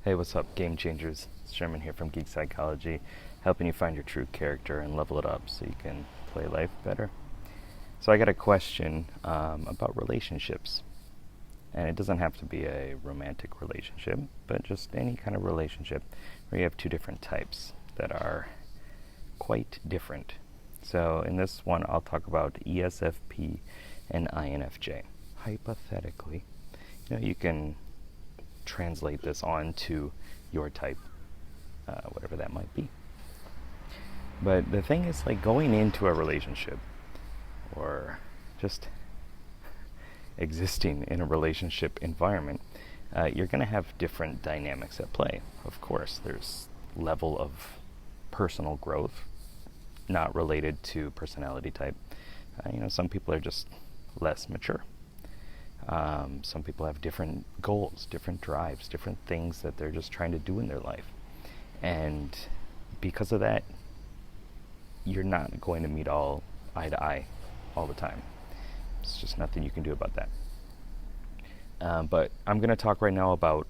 Hey, what's up, game changers? It's Sherman here from Geek Psychology, helping you find your true character and level it up so you can play life better. So I got a question about relationships. And it doesn't have to be a romantic relationship, but just any kind of relationship where you have two different types that are quite different. So in this one, I'll talk about ESFP and INFJ. Hypothetically, you can translate this onto your type, whatever that might be. But the thing is, like, going into a relationship or just existing in a relationship environment, you're going to have different dynamics at play. Of course, there's level of personal growth, not related to personality type. Some people are just less mature. Some people have different goals, different drives, different things that they're just trying to do in their life. And because of that, you're not going to meet eye to eye all the time. It's just nothing you can do about that. But I'm going to talk right now about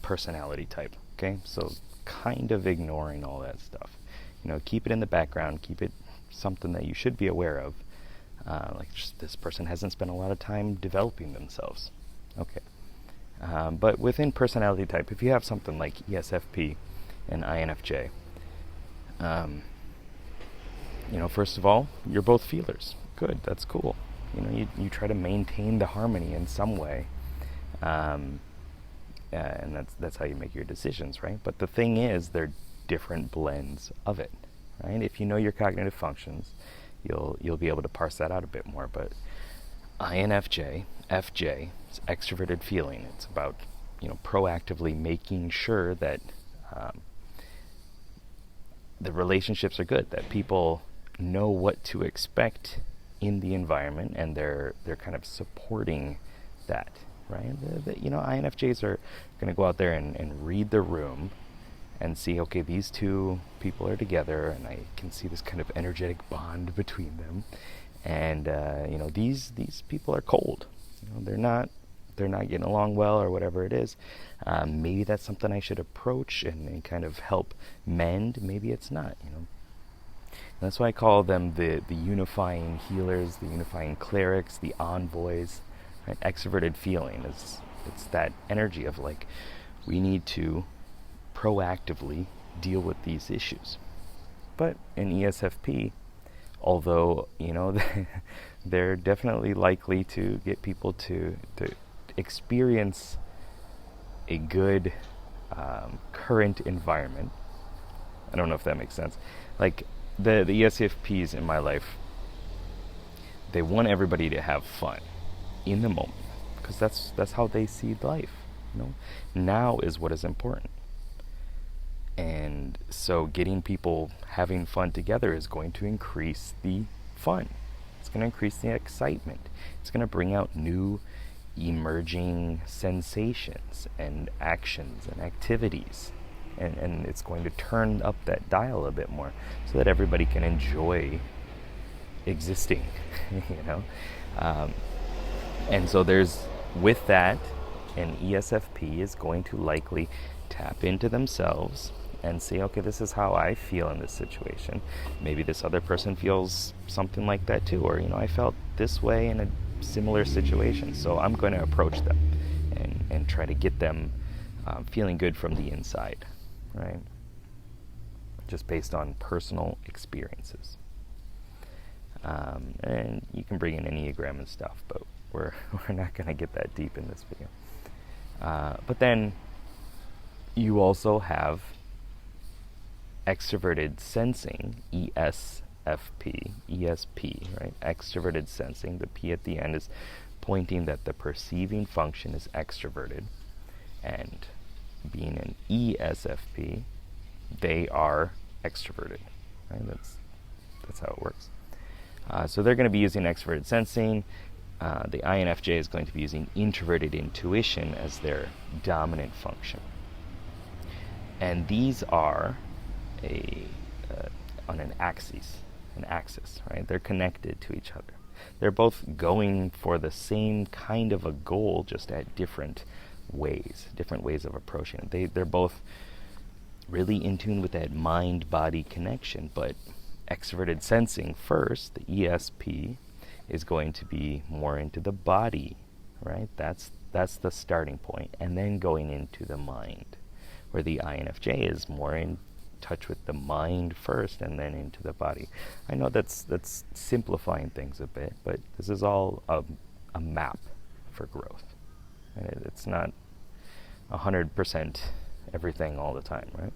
personality type, okay? So kind of ignoring all that stuff. Keep it in the background, keep it something that you should be aware of. Like, just this person hasn't spent a lot of time developing themselves. Okay. But within personality type, if you have something like ESFP and INFJ, first of all, you're both feelers. Good, that's cool. You try to maintain the harmony in some way, and that's how you make your decisions, right? But the thing is, they're different blends of it, right? If you know your cognitive functions, you'll be able to parse that out a bit more. But INFJ, FJ, it's extroverted feeling. It's about proactively making sure that the relationships are good, that people know what to expect in the environment, and they're kind of supporting that, right? INFJs are going to go out there and read the room and see, okay, these two people are together, and I can see this kind of energetic bond between them. And these people are cold. They're not getting along well, or whatever it is. Maybe that's something I should approach and kind of help mend. Maybe it's not. That's why I call them the unifying healers, the unifying clerics, the envoys. Right? Extroverted feeling it's that energy of, like, we need to proactively deal with these issues. But in ESFP, although they're definitely likely to get people to experience a good current environment. I don't know if that makes sense. Like, the ESFPs in my life, they want everybody to have fun in the moment, because that's how they see life. Now is what is important. And so getting people having fun together is going to increase the fun. It's going to increase the excitement. It's going to bring out new emerging sensations and actions and activities. And it's going to turn up that dial a bit more so that everybody can enjoy existing, And so with that, an ESFP is going to likely tap into themselves and say, okay, this is how I feel in this situation. Maybe this other person feels something like that too, or I felt this way in a similar situation, so I'm going to approach them and try to get them feeling good from the inside, right? Just based on personal experiences. And you can bring in Enneagram and stuff, but we're not going to get that deep in this video. But then you also have extroverted sensing, ESP, right? Extroverted sensing. The P at the end is pointing that the perceiving function is extroverted. And being an ESFP, they are extroverted, right? That's how it works. So they're going to be using extroverted sensing. The INFJ is going to be using introverted intuition as their dominant function. And these are on an axis, right? They're connected to each other. they're both going for the same kind of a goal, just at different ways of approaching it. They're both really in tune with that mind-body connection, but extroverted sensing first, the ESP, is going to be more into the body, right? That's the starting point, and then going into the mind, where the INFJ is more in touch with the mind first and then into the body. I know that's simplifying things a bit, but this is all a map for growth, and it's not 100% everything all the time, right?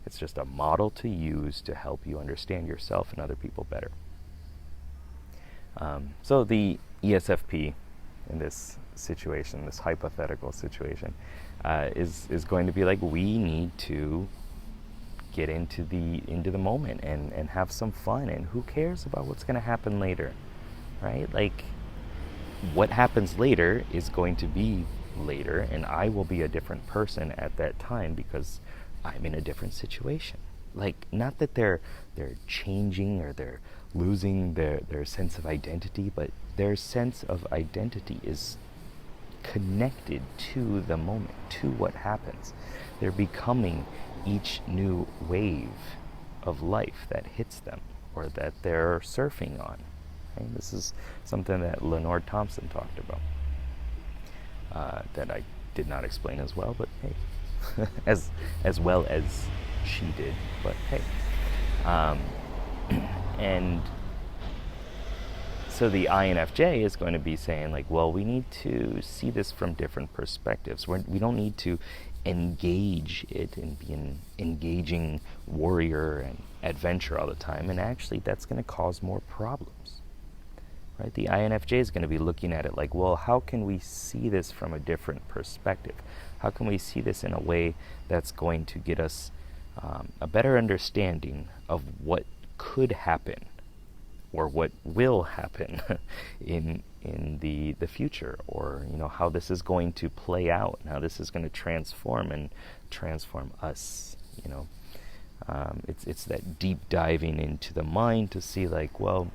It's just a model to use to help you understand yourself and other people better. So the ESFP in this situation, this hypothetical situation, is going to be like, we need to get into the moment and have some fun, and who cares about what's going to happen later, right? Like, what happens later is going to be later, and I will be a different person at that time because I'm in a different situation. Like, not that they're changing or they're losing their sense of identity, but their sense of identity is connected to the moment, to what happens. They're becoming each new wave of life that hits them or that they're surfing on. Right? This is something that Lenore Thompson talked about, that I did not explain as well, but hey, as well as she did, but hey. And so the INFJ is going to be saying, like, well, we need to see this from different perspectives. We don't need to engage it and be an engaging warrior and adventure all the time, and actually that's going to cause more problems, right? The INFJ is going to be looking at it like, well, how can we see this from a different perspective? How can we see this in a way that's going to get us a better understanding of what could happen or what will happen in the future, or how this is going to play out and how this is going to transform us. It's that deep diving into the mind to see, like, well,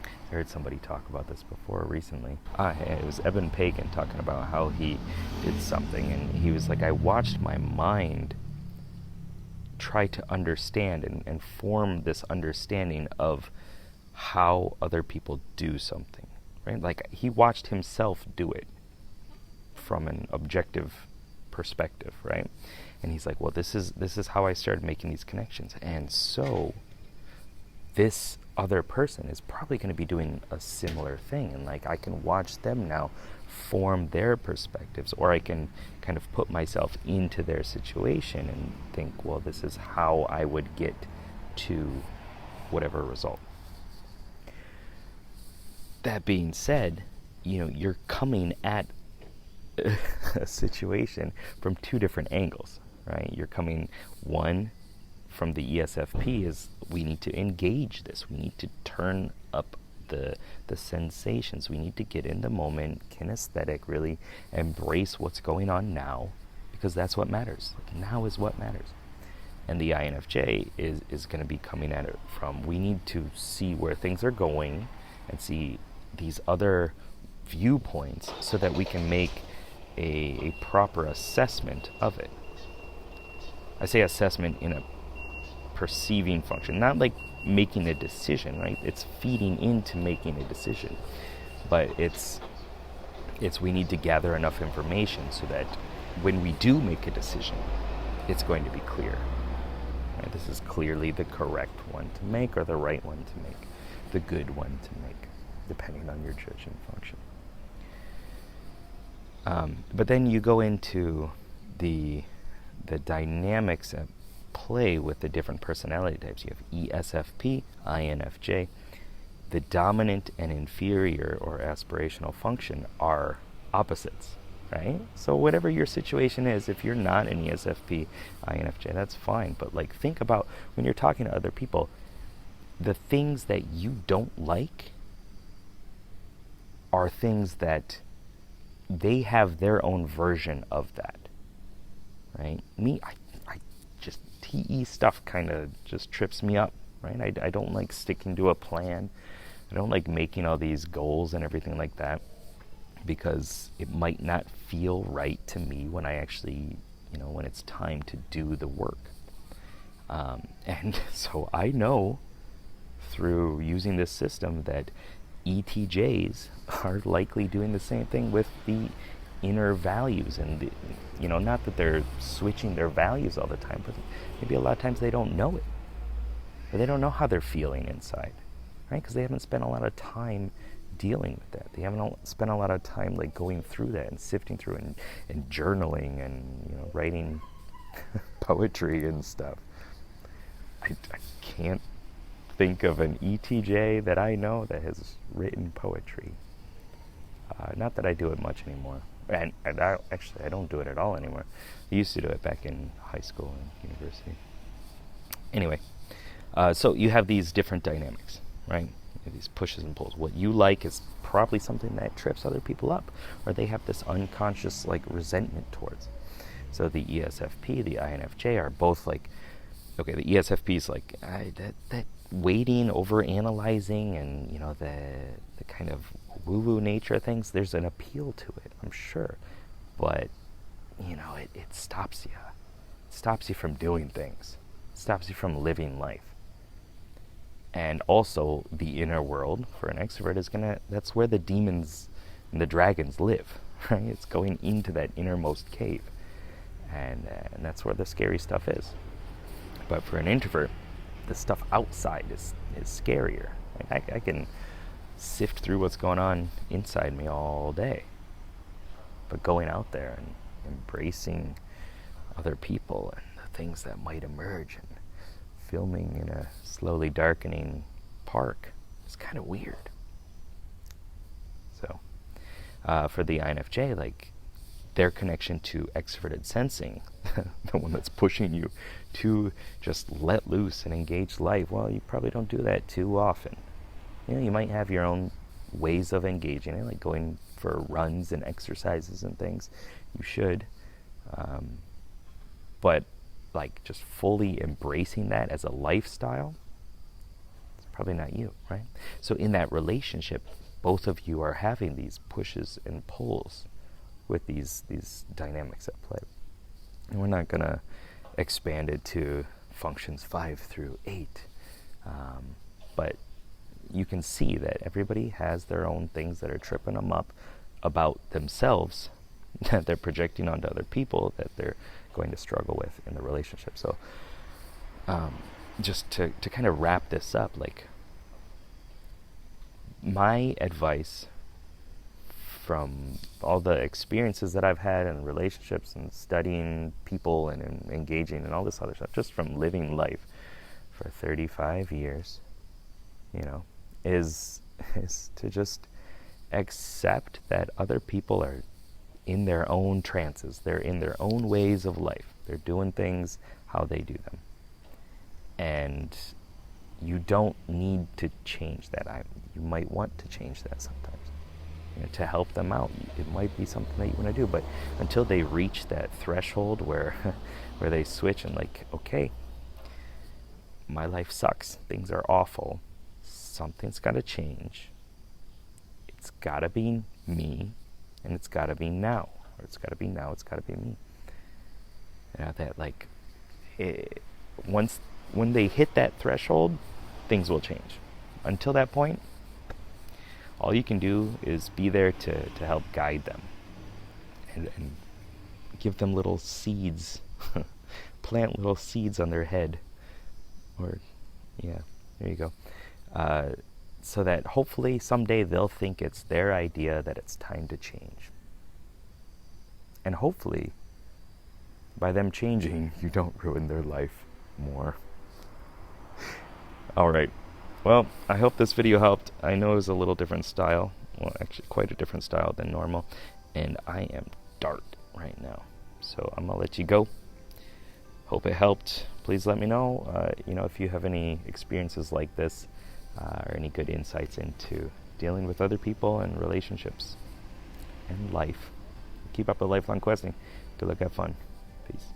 I heard somebody talk about this before recently. It was Eben Pagan talking about how he did something, and he was like, I watched my mind try to understand and form this understanding of how other people do something, right? Like, he watched himself do it from an objective perspective, right? And he's like, well, this is how I started making these connections, and so this other person is probably going to be doing a similar thing, and like, I can watch them now form their perspectives, or I can kind of put myself into their situation and think, well, this is how I would get to whatever result. That being said, you're coming at a situation from two different angles, right? You're coming, one, from the ESFP is, we need to engage this. We need to turn up the sensations. We need to get in the moment, kinesthetic, really embrace what's going on now, because that's what matters. Like, now is what matters. And the INFJ is going to be coming at it from, we need to see where things are going and see these other viewpoints so that we can make a proper assessment of it. I say assessment in a perceiving function, not like making a decision, right? It's feeding into making a decision, but it's we need to gather enough information so that when we do make a decision, it's going to be clear. Right? This is clearly the correct one to make, or the right one to make, the good one to make, depending on your judging function. But then you go into the dynamics at play with the different personality types. You have ESFP, INFJ. The dominant and inferior or aspirational function are opposites, right? So whatever your situation is, if you're not an ESFP, INFJ, that's fine. But like, think about when you're talking to other people, the things that you don't like are things that they have their own version of that, right? Me, I just, TE stuff kind of just trips me up, right? I don't like sticking to a plan. I don't like making all these goals and everything like that, because it might not feel right to me when I actually, when it's time to do the work. And so I know through using this system that ETJs are likely doing the same thing with the inner values, and not that they're switching their values all the time, but maybe a lot of times they don't know it, or they don't know how they're feeling inside, right? Because they haven't spent a lot of time dealing with that. They haven't spent a lot of time like going through that and sifting through it, and journaling and writing poetry and stuff. I can't think of an ETJ that I know that has written poetry. Not that I do it much anymore. And I don't do it at all anymore. I used to do it back in high school and university. Anyway, so you have these different dynamics, right? These pushes and pulls. What you like is probably something that trips other people up, or they have this unconscious like resentment towards. So the ESFP, the INFJ are both like, okay, the ESFP is like that waiting, over analyzing, and the kind of woo-woo nature of things. There's an appeal to it, I'm sure, but it stops you. It stops you from doing things. It stops you from living life. And also, the inner world for an extrovert is that's where the demons and the dragons live, right? It's going into that innermost cave, and that's where the scary stuff is. But for an introvert, the stuff outside is scarier. Like I can sift through what's going on inside me all day, but going out there and embracing other people and the things that might emerge, and filming in a slowly darkening park is kind of weird. So for the INFJ, like their connection to extroverted sensing, the one that's pushing you to just let loose and engage life, well, you probably don't do that too often. You might have your own ways of engaging it, like going for runs and exercises and things. You should. But like just fully embracing that as a lifestyle, it's probably not you, right? So in that relationship, both of you are having these pushes and pulls with these dynamics at play. And we're not going to expand it to functions 5 through 8. But you can see that everybody has their own things that are tripping them up about themselves that they're projecting onto other people, that they're going to struggle with in the relationship. So just to kind of wrap this up, like my advice from all the experiences that I've had in relationships and studying people and engaging and all this other stuff, just from living life for 35 years, is to just accept that other people are in their own trances. They're in their own ways of life. They're doing things how they do them. And you don't need to change that. You might want to change that sometimes. To help them out. It might be something that you want to do, but until they reach that threshold where they switch and like, okay, my life sucks. Things are awful. Something's got to change. It's got to be me, and it's got to be now. Or it's got to be now, it's got to be me. That like, when they hit that threshold, things will change. Until that point, all you can do is be there to help guide them and give them little seeds, plant little seeds on their head. Or, yeah, there you go. So that hopefully someday they'll think it's their idea that it's time to change. And hopefully, by them changing, you don't ruin their life more. All right. Well, I hope this video helped. I know it was a little different style. Well, actually quite a different style than normal. And I am dark right now. So I'm going to let you go. Hope it helped. Please let me know, if you have any experiences like this or any good insights into dealing with other people and relationships and life. Keep up the lifelong questing. Good luck, have fun. Peace.